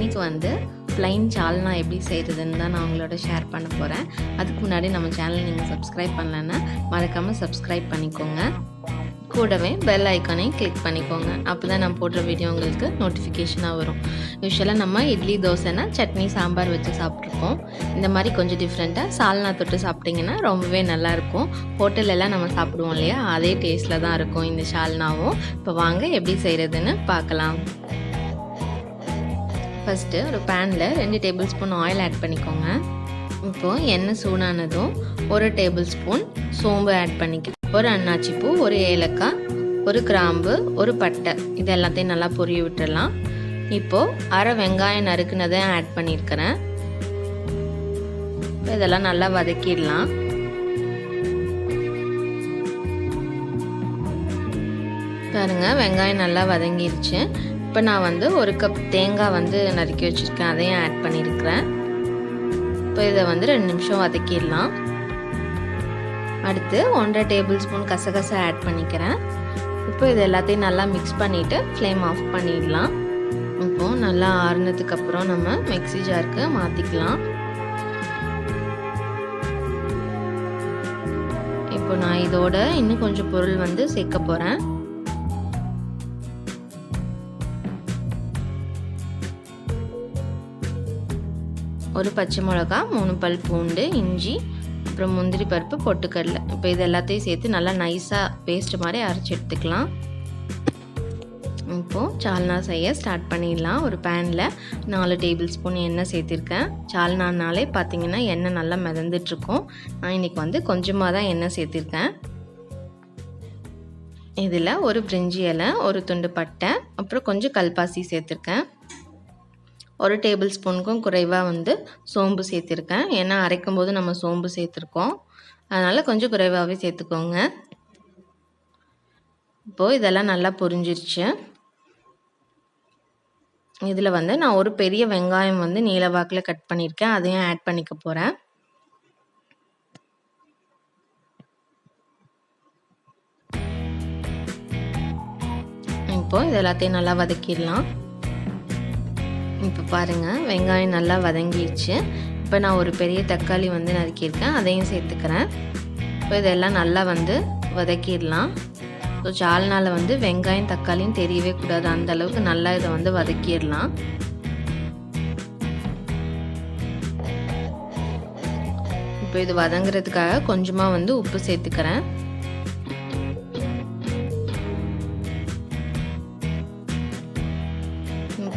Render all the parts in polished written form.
இன்றைக்கி வந்து ப்ளைன் சால்னா எப்படி செய்கிறதுன்னு தான் நான் உங்களோட ஷேர் பண்ண போகிறேன். அதுக்கு முன்னாடி நம்ம சேனலை நீங்கள் சப்ஸ்கிரைப் பண்ணலன்னா மறக்காமல் சப்ஸ்கிரைப் பண்ணிக்கோங்க. கூடவே பெல் ஐக்கானையும் கிளிக் பண்ணிக்கோங்க. அப்போ தான் நான் போடுற வீடியோ உங்களுக்கு நோட்டிஃபிகேஷனாக வரும். யூஸ்வலாக நம்ம இட்லி தோசைனா சட்னி சாம்பார் வச்சு சாப்பிட்ருப்போம். இந்த மாதிரி கொஞ்சம் டிஃப்ரெண்ட்டாக சால்னா தொட்டு சாப்பிட்டிங்கன்னா ரொம்பவே நல்லாயிருக்கும். ஹோட்டலெல்லாம் நம்ம சாப்பிடுவோம் இல்லையா, அதே டேஸ்ட்டில் தான் இருக்கும் இந்த சால்னாவும். இப்போ வாங்க எப்படி செய்கிறதுன்னு பார்க்கலாம். ஃபஸ்ட்டு ஒரு பேனில் 2 டேபிள் ஸ்பூன் ஆயில் ஆட் பண்ணிக்கோங்க. இப்போது எண்ணெய் சூடானதும் 1 டேபிள் ஸ்பூன் சோம்பு ஆட் பண்ணிக்க, ஒரு அன்னாச்சிப்பூ, ஒரு ஏலக்காய், ஒரு கிராம்பு, ஒரு பட்டை, இது எல்லாத்தையும் நல்லா பொரிய விட்டுடலாம். இப்போது அரை வெங்காயம் நறுக்குனதை ஆட் பண்ணியிருக்கிறேன். இதெல்லாம் நல்லா வதக்கிடலாம். பாருங்க, வெங்காயம் நல்லா வதங்கிருச்சு. இப்போ நான் வந்து 1 கப் தேங்காய் வந்து நறுக்கி வச்சுருக்கேன், அதையும் ஆட் பண்ணியிருக்கிறேன். இப்போ இதை வந்து 2 நிமிஷம் வதக்கிடலாம். அடுத்து 1.5 டேபிள் ஸ்பூன் கசகசா ஆட் பண்ணிக்கிறேன். இப்போ இது எல்லாத்தையும் நல்லா மிக்ஸ் பண்ணிவிட்டு ஃப்ளேம் ஆஃப் பண்ணிடலாம். இப்போது நல்லா ஆறுனதுக்கப்புறம் நம்ம மிக்ஸி ஜாருக்கு மாற்றிக்கலாம். இப்போ நான் இதோட இன்னும் கொஞ்சம் பொருள் வந்து சேர்க்க போகிறேன். ஒரு பச்சை மிளகா, 3 பல் பூண்டு, இஞ்சி, அப்புறம் முந்திரி பருப்பு, பொட்டுக்கடலை. இப்போ இது எல்லாத்தையும் சேர்த்து நல்லா நைஸாக பேஸ்ட் மாதிரி அரைச்சி எடுத்துக்கலாம். இப்போது சால்னா செய்ய ஸ்டார்ட் பண்ணிடலாம். ஒரு பேனில் 4 டேபிள் ஸ்பூன் எண்ணெய் சேர்த்திருக்கேன். சால்னானாலே பார்த்திங்கன்னா எண்ணெய் நல்லா மிதந்துட்டுருக்கும். நான் இன்றைக்கி வந்து கொஞ்சமாக தான் எண்ணெய் சேர்த்திருக்கேன். இதில் ஒரு பிரிஞ்சி இலை, ஒரு துண்டு பட்டை, அப்புறம் கொஞ்சம் கல்பாசி சேர்த்துருக்கேன். 1 டேபிள் ஸ்பூனுக்கும் குறைவாக வந்து சோம்பு சேர்த்துருக்கேன். ஏன்னா அரைக்கும் போது நம்ம சோம்பு சேர்த்துருக்கோம், அதனால் கொஞ்சம் குறைவாகவே சேர்த்துக்கோங்க. இப்போது இதெல்லாம் நல்லா பொரிஞ்சிருச்சு. இதில் வந்து நான் ஒரு பெரிய வெங்காயம் வந்து நீளவாக்கில் கட் பண்ணியிருக்கேன், அதையும் ஆட் பண்ணிக்க போகிறேன். இப்போது இது எல்லாத்தையும் நல்லா வதக்கிடலாம். இப்போ பாருங்கள், வெங்காயம் நல்லா வதங்கிடுச்சு. இப்போ நான் ஒரு பெரிய தக்காளி வந்து நறுக்கியிருக்கேன், அதையும் சேர்த்துக்கிறேன். இப்போ இதெல்லாம் நல்லா வந்து வதக்கிடலாம். ஸோ சால்னால வந்து வெங்காயம் தக்காளியும் தெரியவே கூடாது, அந்த அளவுக்கு நல்லா இதை வந்து வதக்கிடலாம். இப்போ இது வதங்குறதுக்காக கொஞ்சமாக வந்து உப்பு சேர்த்துக்கிறேன்.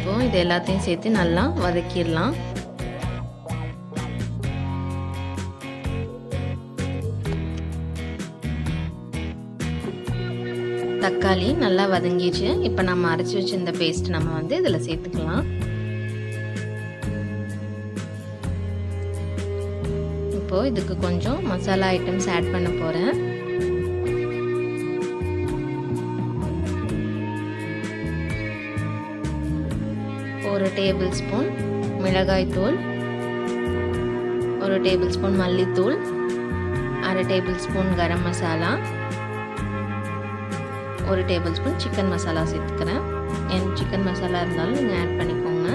இப்போது இது எல்லாத்தையும் சேர்த்து நல்லா வதக்கிடலாம். தக்காளி நல்லா வதங்கிச்சு. இப்போ நம்ம அரைச்சி வச்சிருந்த பேஸ்ட் நம்ம வந்து இதில் சேர்த்துக்கலாம். இப்போது இதுக்கு கொஞ்சம் மசாலா ஐட்டம்ஸ் ஆட் பண்ண போகிறேன். ஒரு டேபிள் ஸ்பூன் மிளகாய்த்தூள், 1 டேபிள் ஸ்பூன் மல்லித்தூள், அரை table spoon garam masala, 1 table spoon chicken masala சேர்த்துக்கிறேன். சிக்கன் மசாலா இருந்தாலும் நீங்கள் ஆட் பண்ணிக்கோங்க.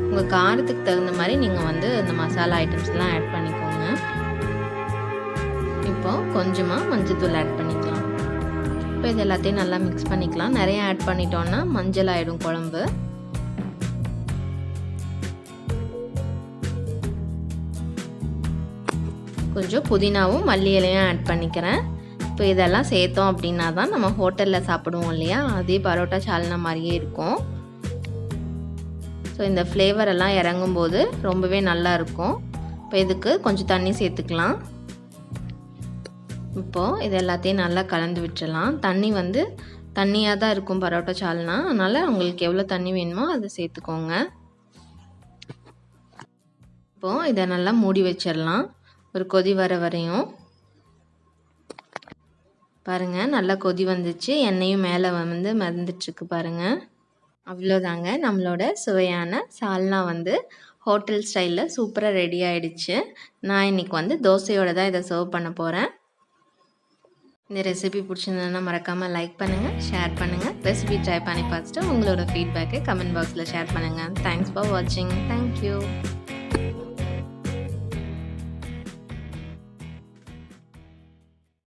உங்கள் காரத்துக்கு தகுந்த மாதிரி நீங்கள் வந்து இந்த மசாலா ஐட்டம்ஸ்லாம் ஆட் பண்ணிக்கோங்க. இப்போது கொஞ்சமாக மஞ்சள்தூள் ஆட் பண்ணிக்கலாம். இப்போ இது எல்லாத்தையும் நல்லா மிக்ஸ் பண்ணிக்கலாம். நிறைய ஆட் பண்ணிட்டோன்னா மஞ்சள் ஆகிடும் குழம்பு. கொஞ்சம் புதினாவும் மல்லி இலையும் ஆட் பண்ணிக்கிறேன். இப்போ இதெல்லாம் சேர்த்தோம் அப்படின்னா தான் நம்ம ஹோட்டலில் சாப்பிடுவோம் இல்லையா, அதே பரோட்டா சால்னா மாதிரியே இருக்கும். ஸோ இந்த ஃப்ளேவர் எல்லாம் இறங்கும்போது ரொம்பவே நல்லா இருக்கும். இப்போ இதுக்கு கொஞ்சம் தண்ணி சேர்த்துக்கலாம். இப்போது இது எல்லாத்தையும் நல்லா கலந்து விட்டுறலாம். தண்ணி வந்து தண்ணியாக தான் இருக்கும் பரோட்டா சால்னா, அதனால் உங்களுக்கு எவ்வளோ தண்ணி வேணுமோ அதை சேர்த்துக்கோங்க. இப்போது இதை நல்லா மூடி வச்சிடலாம் ஒரு கொதி வர வரையும். பாருங்கள், நல்லா கொதி வந்துச்சு, எண்ணெயும் மேலே வந்து மிதந்துட்டுருக்கு பாருங்கள். அவ்வளோதாங்க, நம்மளோட சுவையான சால்னா வந்து ஹோட்டல் ஸ்டைலில் சூப்பராக ரெடி ஆகிடுச்சு. நான் இன்றைக்கி வந்து தோசையோடு தான் இதை சர்வ் பண்ண போகிறேன். இந்த ரெசிபி பிடிச்சிருந்ததுன்னா மறக்காமல் லைக் பண்ணுங்கள், ஷேர் பண்ணுங்கள். ரெசிபி ட்ரை பண்ணி பார்த்துட்டு உங்களோட ஃபீட்பேக்கை கமெண்ட் பாக்ஸில் ஷேர் பண்ணுங்கள். தேங்க்ஸ் ஃபார் வாட்சிங். தேங்க்யூ.